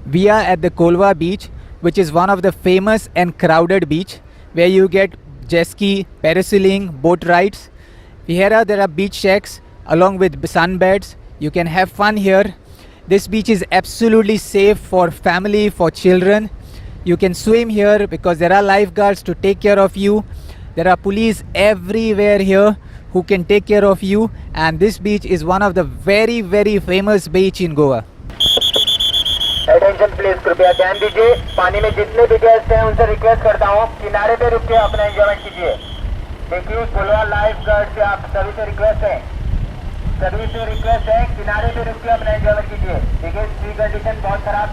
We are at the Kolwa beach, which is one of the famous and crowded beach where you get jet ski, parasailing, boat rides. Here there are beach shacks along with sunbeds. You can have fun here. This beach is absolutely safe for family, for children. You can swim here because there are lifeguards to take care of you. There are police everywhere here who can take care of you, and this beach is one of the very famous beach in Goa. Attention please, कृपया ध्यान दीजिए। पानी में जितने भी guest हैं उनसे request करता हूँ किनारे पे रुक के अपना एंजॉयमेंट कीजिए। देखिए कोलवा लाइफ गार्ड से आप सभी से रिक्वेस्ट है किनारे पे रुक के अपना एंजॉयमेंट कीजिए। देखिए सी कंडीशन बहुत खराब